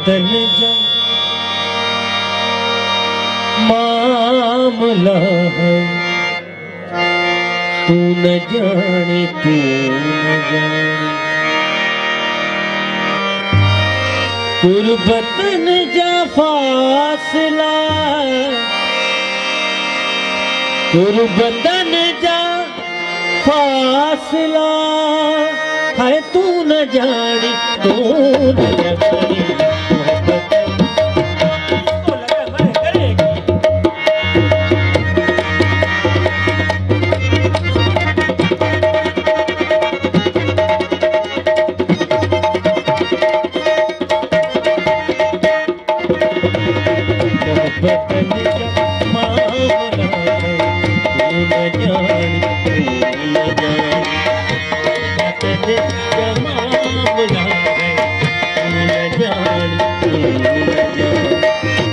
तन जा मामला है, तू न जाने तू न जाने। कुर्बतन जा फासला, कुर्बतन जा फासला है, तू न जाने तू न जाने।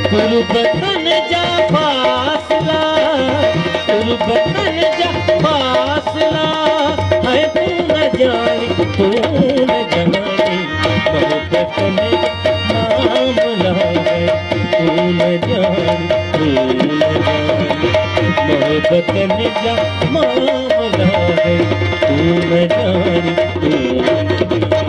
कुर्बतन जा फासला, कुर्बतन जा फासला है, तू न जाने तू न जाने। कुर्बतन जा मामला है, तू न जाने तू न जाने। कुर्बतन जा मामला है, तू न जाने तू न जाने।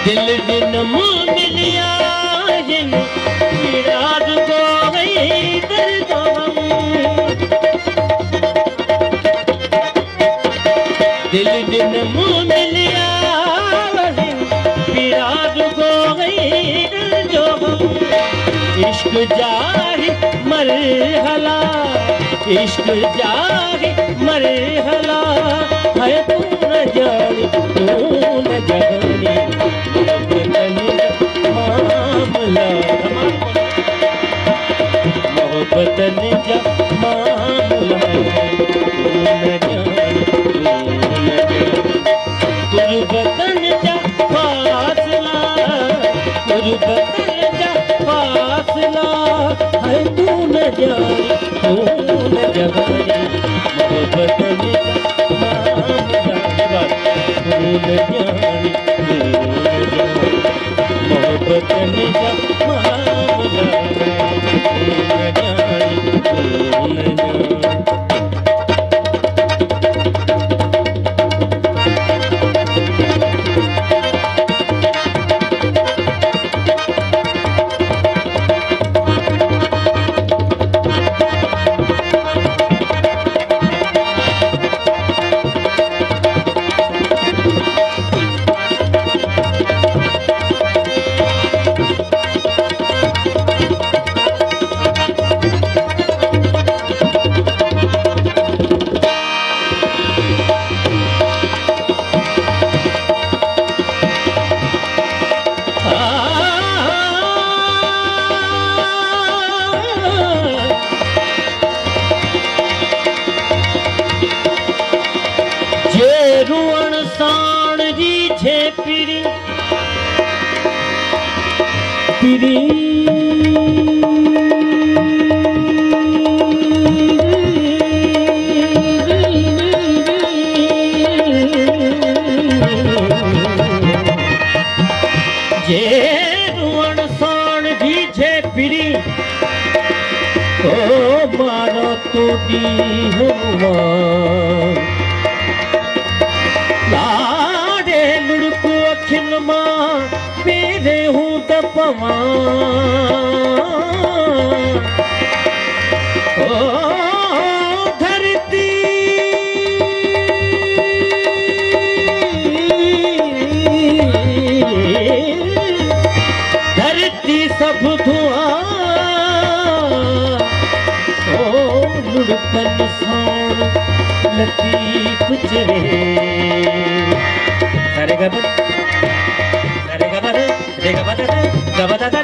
दिल दिन मुँह मिलिया जिन रात को गई दर्दो दिल दिन मुँह मिलिया जिन रात को गई दर्दो। इश्क जारी मरहला, इश्क जारी मरहला है, तू न जाने तू न जाने। मोहब्बतन जा मामला है, तू न जाने तू न जाने। कुर्बतन जा फासला, कुर्बतन जा फासला है, तू न जाने तू न जाने। मोहब्बतन जा मामला है, तू न जाने तू न जाने। मोहब्बतन जा मामला है, तू न जाने तू न जाने। रुअण साण जी छे पिरी पिरी जे रुअण साण जी छे पिरी ओ मारो तो दी हुआ लाडे लुड़को अखिन मां पेरे हूँ त पवा ओ धरती पूछ रे सारे गबन सारे गबन रे गबन गबदा दा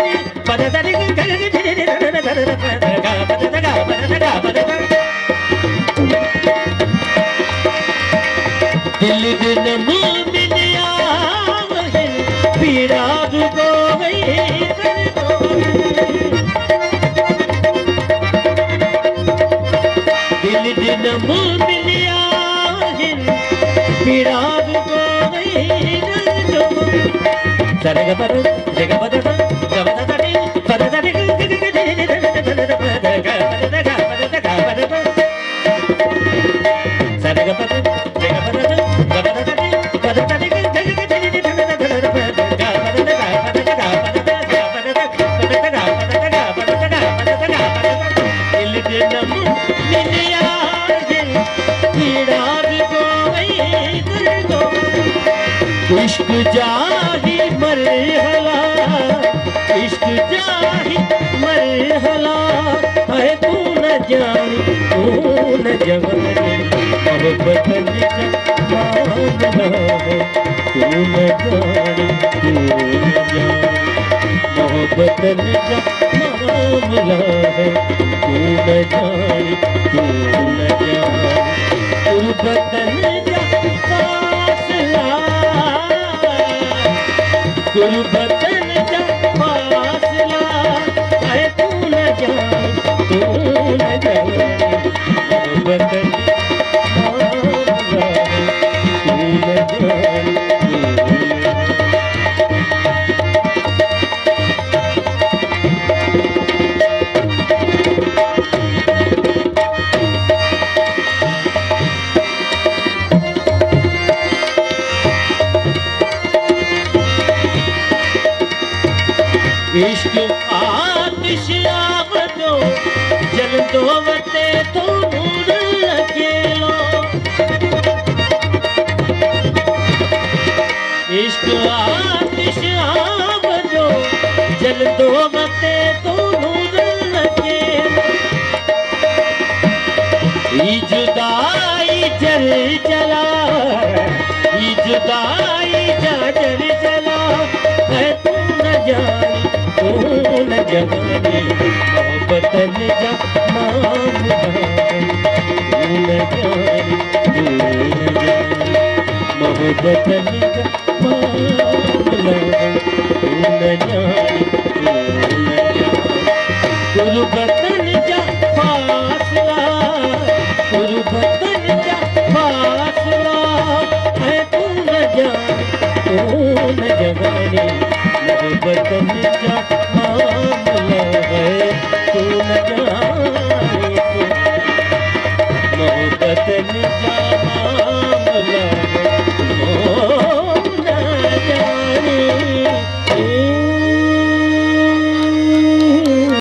पदा दा रे दिल दिन मुँह मिलिया पीड़ा दुगो गई दिल दिन मुँह मिलिया पीड़ा दुगो गई सरग पर जग पर गबदा दा पदा दा इश्क जाही मरहला इश्क जाही मरहला है तू न जानी तू न जानी मोहब्बत मामला है तू न जानी तू न जानी मोहब्बत मामला है तू न जानी तू न जानी गुरबतन जा फासला गुरबतन जा फासला है तू न जान तू न जान गुरबतन मामला है तू न जान इश्क आतिश आवदो जलदो वते तो नूर लखेलो इश्क आतिश आवदो जलदो वते तो नूर लखेलो ई जुदाई जल जला ई जुदाई जल जला है तू न जानी तू न जानी मोहब्बत जा मामला तू न जानी तू न जानी मोहब्बत जा मामला तू न जानी तू न जानी गुरबतन जा फासला गुरबतन जा फासला है तू न जानी तू न जानी